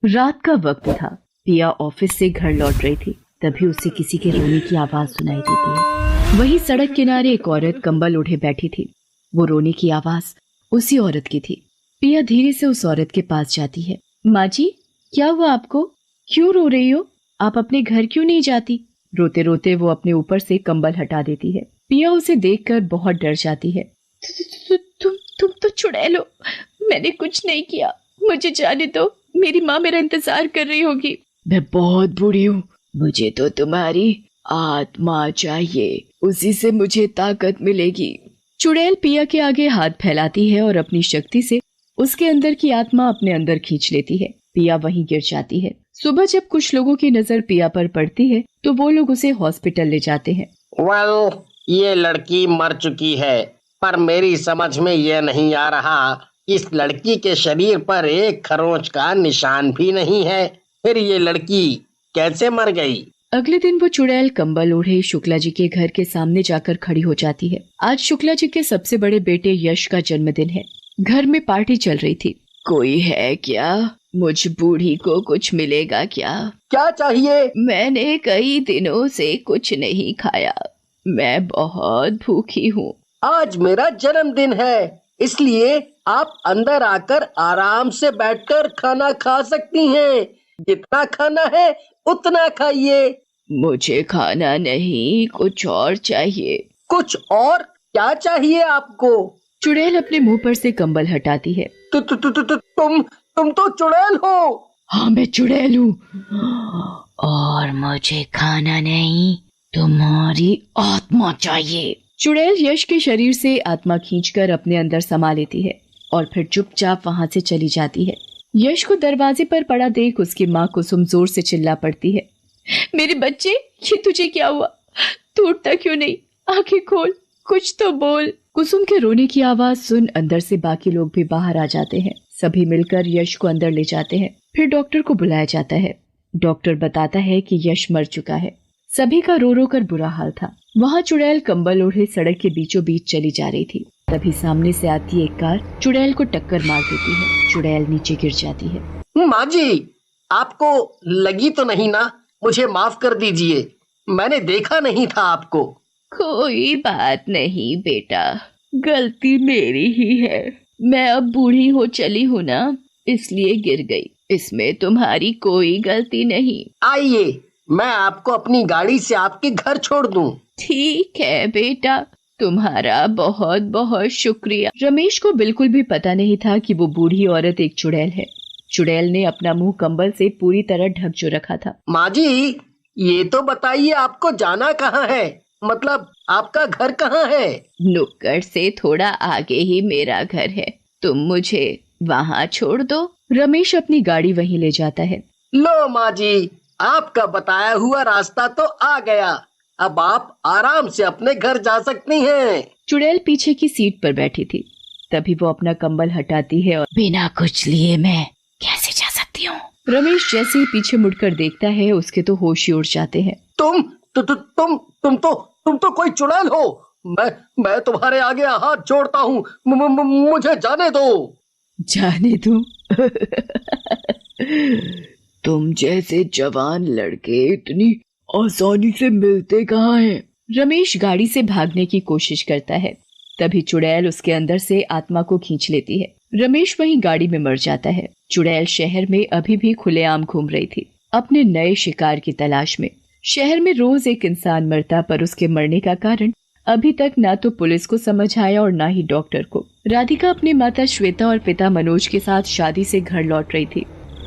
रात का वक्त था। पिया ऑफिस से घर लौट रही थी, तभी उसे किसी के रोने की आवाज सुनाई देती है। वहीं सड़क किनारे एक औरत कंबल ओढ़े बैठी थी। वो रोने की आवाज उसी औरत की थी। पिया धीरे से उस औरत के पास जाती है। माँ जी, क्या हुआ आपको? क्यों रो रही हो? आप अपने घर क्यों नहीं जाती? रोते रोते वो अपने ऊपर से कंबल हटा देती है। पिया उसे देखकर बहुत डर जाती है। तुम तो चुड़ैल हो। मैंने कुछ नहीं किया, मुझे जाने दो। मेरी माँ मेरा इंतजार कर रही होगी। मैं बहुत बुरी हूँ, मुझे तो तुम्हारी आत्मा चाहिए, उसी से मुझे ताकत मिलेगी। चुड़ैल पिया के आगे हाथ फैलाती है और अपनी शक्ति से उसके अंदर की आत्मा अपने अंदर खींच लेती है। पिया वहीं गिर जाती है। सुबह जब कुछ लोगों की नजर पिया पर पड़ती है तो वो लोग उसे हॉस्पिटल ले जाते हैं। ये लड़की मर चुकी है, पर मेरी समझ में यह नहीं आ रहा, इस लड़की के शरीर पर एक खरोंच का निशान भी नहीं है। फिर ये लड़की कैसे मर गई? अगले दिन वो चुड़ैल कंबल ओढ़े शुक्ला जी के घर के सामने जाकर खड़ी हो जाती है। आज शुक्ला जी के सबसे बड़े बेटे यश का जन्मदिन है। घर में पार्टी चल रही थी। कोई है क्या? मुझ बूढ़ी को कुछ मिलेगा क्या? क्या चाहिए? मैंने कई दिनों से कुछ नहीं खाया, मैं बहुत भूखी हूँ। आज मेरा जन्मदिन है, इसलिए आप अंदर आकर आराम से बैठकर खाना खा सकती हैं। जितना खाना है उतना खाइए। मुझे खाना नहीं, कुछ और चाहिए। कुछ और? क्या चाहिए आपको? चुड़ैल अपने मुंह पर से कंबल हटाती है। तुम तो चुड़ैल हो। हाँ, मैं चुड़ैल हूँ और मुझे खाना नहीं, तुम्हारी आत्मा चाहिए। चुड़ैल यश के शरीर से आत्मा खींचकर अपने अंदर समा लेती है और फिर चुपचाप वहां से चली जाती है। यश को दरवाजे पर पड़ा देख उसकी माँ कुसुम जोर से चिल्ला पड़ती है। मेरे बच्चे, ये तुझे क्या हुआ? तू उठता क्यों नहीं? आंखें खोल, कुछ तो बोल। कुसुम के रोने की आवाज सुन अंदर से बाकी लोग भी बाहर आ जाते हैं। सभी मिलकर यश को अंदर ले जाते हैं। फिर डॉक्टर को बुलाया जाता है। डॉक्टर बताता है कि यश मर चुका है। सभी का रो रो कर बुरा हाल था। वहाँ चुड़ैल कंबल ओढ़े सड़क के बीचों बीच चली जा रही थी। तभी सामने से आती एक कार चुड़ैल को टक्कर मार देती है। चुड़ैल नीचे गिर जाती है। माँ जी, आपको लगी तो नहीं ना? मुझे माफ कर दीजिए, मैंने देखा नहीं था आपको। कोई बात नहीं बेटा, गलती मेरी ही है। मैं अब बूढ़ी हो चली हूँ ना, इसलिए गिर गई। इसमें तुम्हारी कोई गलती नहीं। आइए, मैं आपको अपनी गाड़ी से आपके घर छोड़ दूं। ठीक है बेटा, तुम्हारा बहुत बहुत शुक्रिया। रमेश को बिल्कुल भी पता नहीं था कि वो बूढ़ी औरत एक चुड़ैल है। चुड़ैल ने अपना मुंह कंबल से पूरी तरह ढक जो रखा था। माँ जी, ये तो बताइए आपको जाना कहाँ है? मतलब आपका घर कहाँ है? नुक्कड़ से थोड़ा आगे ही मेरा घर है, तुम मुझे वहाँ छोड़ दो। रमेश अपनी गाड़ी वहीं ले जाता है। लो माँ जी, आपका बताया हुआ रास्ता तो आ गया, अब आप आराम से अपने घर जा सकती हैं। चुड़ैल पीछे की सीट पर बैठी थी। तभी वो अपना कंबल हटाती है और बिना कुछ लिए मैं कैसे जा सकती हूँ? रमेश जैसे ही पीछे मुड़कर देखता है उसके तो होश ही उड़ जाते हैं। तुम तो कोई चुड़ैल हो। मैं तुम्हारे आगे हाथ जोड़ता हूँ, मुझे जाने दो। जाने दो? तुम जैसे जवान लड़के इतनी आसानी से मिलते कहाँ हैं? रमेश गाड़ी से भागने की कोशिश करता है। तभी चुड़ैल उसके अंदर से आत्मा को खींच लेती है। रमेश वहीं गाड़ी में मर जाता है। चुड़ैल शहर में अभी भी खुलेआम घूम रही थी, अपने नए शिकार की तलाश में। शहर में रोज एक इंसान मरता, पर उसके मरने का कारण अभी तक ना तो पुलिस को समझ आया और ना ही डॉक्टर को। राधिका अपनी माता श्वेता और पिता मनोज के साथ शादी से घर लौट रही थी।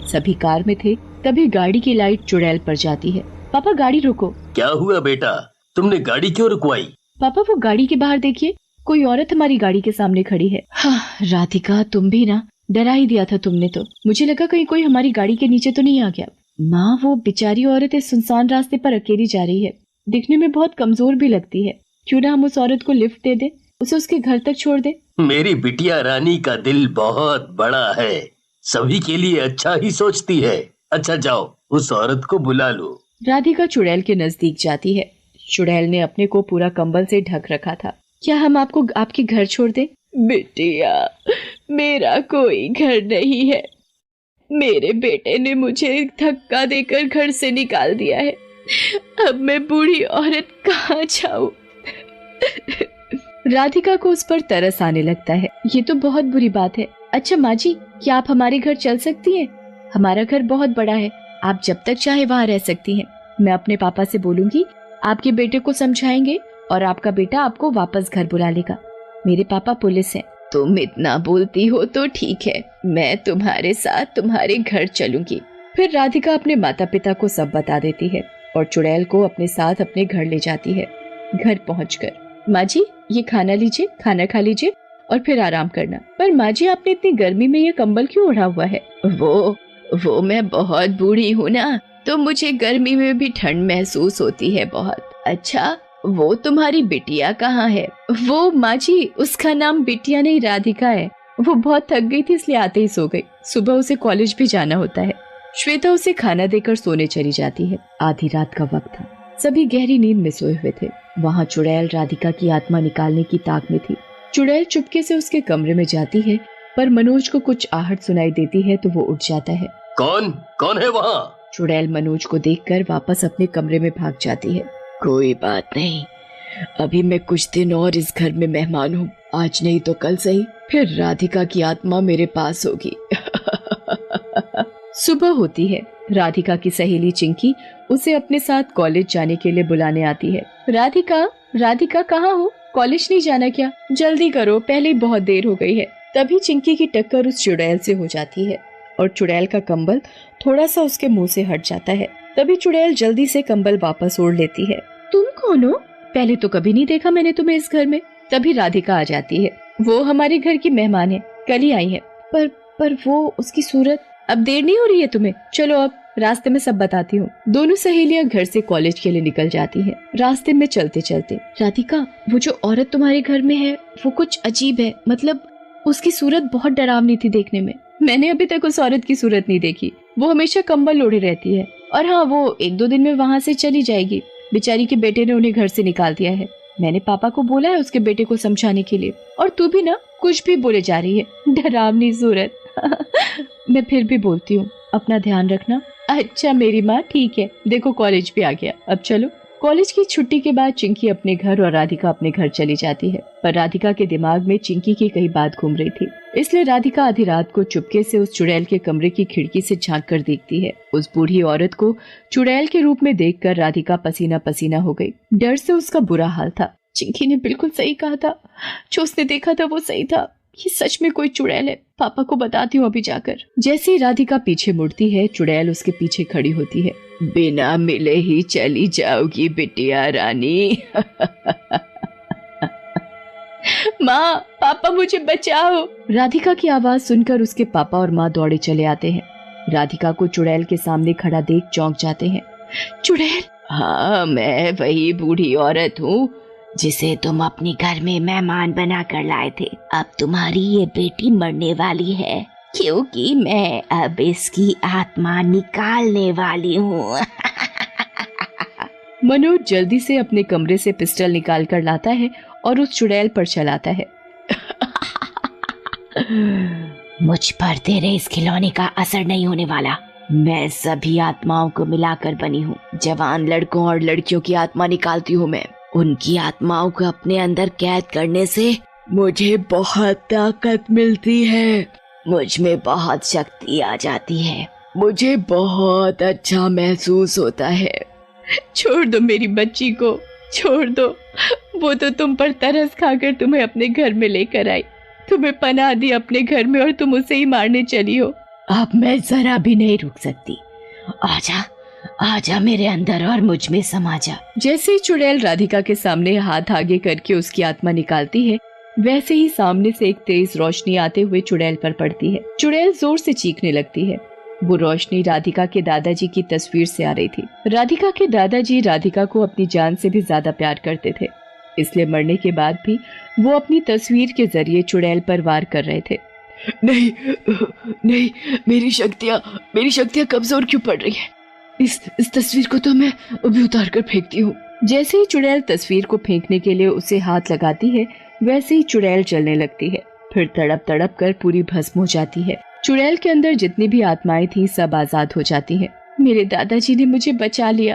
सभी कार में थे। तभी गाड़ी की लाइट चुड़ैल पर जाती है। पापा, गाड़ी रोको। क्या हुआ बेटा, तुमने गाड़ी क्यों रुकवाई? पापा, वो गाड़ी के बाहर देखिए, कोई औरत हमारी गाड़ी के सामने खड़ी है। हाँ, राधिका, तुम भी ना, डरा ही दिया था तुमने तो। मुझे लगा कहीं कोई हमारी गाड़ी के नीचे तो नहीं आ गया। माँ, वो बेचारी औरत इस सुनसान रास्ते पर अकेली जा रही है, दिखने में बहुत कमजोर भी लगती है। क्यों ना हम उस औरत को लिफ्ट दे दे, उसे उसके घर तक छोड़ दे। मेरी बिटिया रानी का दिल बहुत बड़ा है, सभी के लिए अच्छा ही सोचती है। अच्छा जाओ, उस औरत को बुला लो। राधिका चुड़ैल के नजदीक जाती है। चुड़ैल ने अपने को पूरा कंबल से ढक रखा था। क्या हम आपको आपके घर छोड़ दें? बिटिया, मेरा कोई घर नहीं है, मेरे बेटे ने मुझे धक्का देकर घर से निकाल दिया है। अब मैं बूढ़ी औरत कहाँ जाऊं? राधिका को उस पर तरस आने लगता है। ये तो बहुत बुरी बात है। अच्छा माँ जी, क्या आप हमारे घर चल सकती हैं? हमारा घर बहुत बड़ा है, आप जब तक चाहे वहाँ रह सकती हैं। मैं अपने पापा से बोलूंगी, आपके बेटे को समझाएंगे और आपका बेटा आपको वापस घर बुला लेगा। मेरे पापा पुलिस हैं। तुम इतना बोलती हो तो ठीक है, मैं तुम्हारे साथ तुम्हारे घर चलूंगी। फिर राधिका अपने माता पिता को सब बता देती है और चुड़ैल को अपने साथ अपने घर ले जाती है। घर पहुंचकर, माँ जी ये खाना लीजिए, खाना खा लीजिए और फिर आराम करना। पर माँ जी, आपने इतनी गर्मी में ये कंबल क्यों ओढ़ा हुआ है? वो मैं बहुत बूढ़ी हूँ ना, तो मुझे गर्मी में भी ठंड महसूस होती है बहुत। अच्छा, वो तुम्हारी बिटिया कहाँ है? वो माँ जी, उसका नाम बिटिया नहीं राधिका है। वो बहुत थक गई थी इसलिए आते ही सो गई। सुबह उसे कॉलेज भी जाना होता है। श्वेता उसे खाना देकर सोने चली जाती है। आधी रात का वक्त था, सभी गहरी नींद में सोए हुए थे। वहाँ चुड़ैल राधिका की आत्मा निकालने की ताक में थी। चुड़ैल चुपके से उसके कमरे में जाती है, पर मनोज को कुछ आहट सुनाई देती है तो वो उठ जाता है। कौन है वहाँ? चुड़ैल मनोज को देखकर वापस अपने कमरे में भाग जाती है। कोई बात नहीं, अभी मैं कुछ दिन और इस घर में मेहमान हूँ। आज नहीं तो कल सही, फिर राधिका की आत्मा मेरे पास होगी। सुबह होती है। राधिका की सहेली चिंकी उसे अपने साथ कॉलेज जाने के लिए बुलाने आती है। राधिका कहाँ हो? कॉलेज नहीं जाना क्या? जल्दी करो, पहले ही बहुत देर हो गई है। तभी चिंकी की टक्कर उस चुड़ैल से हो जाती है और चुड़ैल का कंबल थोड़ा सा उसके मुंह से हट जाता है। तभी चुड़ैल जल्दी से कंबल वापस ओढ़ लेती है। तुम कौन हो? पहले तो कभी नहीं देखा मैंने तुम्हें इस घर में। तभी राधिका आ जाती है। वो हमारे घर की मेहमान है, कल ही आई है। पर वो उसकी सूरत। अब देर नहीं हो रही है तुम्हें? चलो अब रास्ते में सब बताती हूँ। दोनों सहेलियां घर से कॉलेज के लिए निकल जाती हैं। रास्ते में चलते चलते, राधिका, वो जो औरत तुम्हारे घर में है वो कुछ अजीब है। मतलब उसकी सूरत बहुत डरावनी थी देखने में। मैंने अभी तक उस औरत की सूरत नहीं देखी। वो हमेशा कंबल ओढ़े रहती है। और हाँ, वो 1-2 दिन में वहाँ से चली जाएगी। बेचारी के बेटे ने उन्हें घर से निकाल दिया है। मैंने पापा को बोला है उसके बेटे को समझाने के लिए। और तू भी ना कुछ भी बोले जा रही है, डरावनी सूरत। मैं फिर भी बोलती हूँ, अपना ध्यान रखना। अच्छा मेरी माँ, ठीक है। देखो कॉलेज भी आ गया, अब चलो। कॉलेज की छुट्टी के बाद चिंकी अपने घर और राधिका अपने घर चली जाती है। पर राधिका के दिमाग में चिंकी की कई बात घूम रही थी, इसलिए राधिका आधी रात को चुपके से उस चुड़ैल के कमरे की खिड़की से झांक कर देखती है। उस बूढ़ी औरत को चुड़ैल के रूप में देखकर राधिका पसीना पसीना हो गई। डर से उसका बुरा हाल था। चिंकी ने बिल्कुल सही कहा था, जो उसने देखा था वो सही था। ये सच में कोई चुड़ैल है। पापा को बताती हूँ अभी जाकर। जैसे ही राधिका पीछे मुड़ती है, चुड़ैल उसके पीछे खड़ी होती है। बिना मिले ही चली जाओगी बिटिया रानी। माँ, पापा मुझे बचाओ। राधिका की आवाज सुनकर उसके पापा और माँ दौड़े चले आते हैं। राधिका को चुड़ैल के सामने खड़ा देख चौंक जाते हैं। चुड़ैल? हाँ, मैं वही बूढ़ी औरत हूँ जिसे तुम अपने घर में मेहमान बना कर लाए थे। अब तुम्हारी ये बेटी मरने वाली है, क्योंकि मैं अब इसकी आत्मा निकालने वाली हूँ। मनोज जल्दी से अपने कमरे से पिस्टल निकाल कर लाता है और उस चुड़ैल पर चलाता है। मुझ पर तेरे इस खिलौने का असर नहीं होने वाला। मैं सभी आत्माओं को मिलाकर बनी हूँ। जवान लड़कों और लड़कियों की आत्मा निकालती हूँ मैं। उनकी आत्माओं को अपने अंदर कैद करने से मुझे बहुत ताकत मिलती है। मुझ में बहुत शक्ति आ जाती है। मुझे बहुत अच्छा महसूस होता है। छोड़ दो मेरी बच्ची को, छोड़ दो। वो तो तुम पर तरस खाकर तुम्हें अपने घर में लेकर आई, तुम्हें पनाह दी अपने घर में और तुम उसे ही मारने चली हो। अब मैं जरा भी नहीं रुक सकती। आजा, आजा मेरे अंदर और मुझ में समा जा। जैसे ही चुड़ैल राधिका के सामने हाथ आगे करके उसकी आत्मा निकालती है, वैसे ही सामने से एक तेज रोशनी आते हुए चुड़ैल पर पड़ती है। चुड़ैल जोर से चीखने लगती है। वो रोशनी राधिका के दादाजी की तस्वीर से आ रही थी। राधिका के दादाजी राधिका को अपनी जान से भी ज्यादा प्यार करते थे, इसलिए मरने के बाद भी वो अपनी तस्वीर के जरिए चुड़ैल पर वार कर रहे थे। नहीं नहीं, मेरी शक्तियाँ कमजोर क्यों पड़ रही है? इस तस्वीर को तो मैं अभी उतार कर फेंकती हूँ। जैसे ही चुड़ैल तस्वीर को फेंकने के लिए उसे हाथ लगाती है, वैसे ही चुड़ैल जलने लगती है। फिर तड़प तड़प कर पूरी भस्म हो जाती है। चुड़ैल के अंदर जितनी भी आत्माएं थी सब आजाद हो जाती हैं। मेरे दादाजी ने मुझे बचा लिया।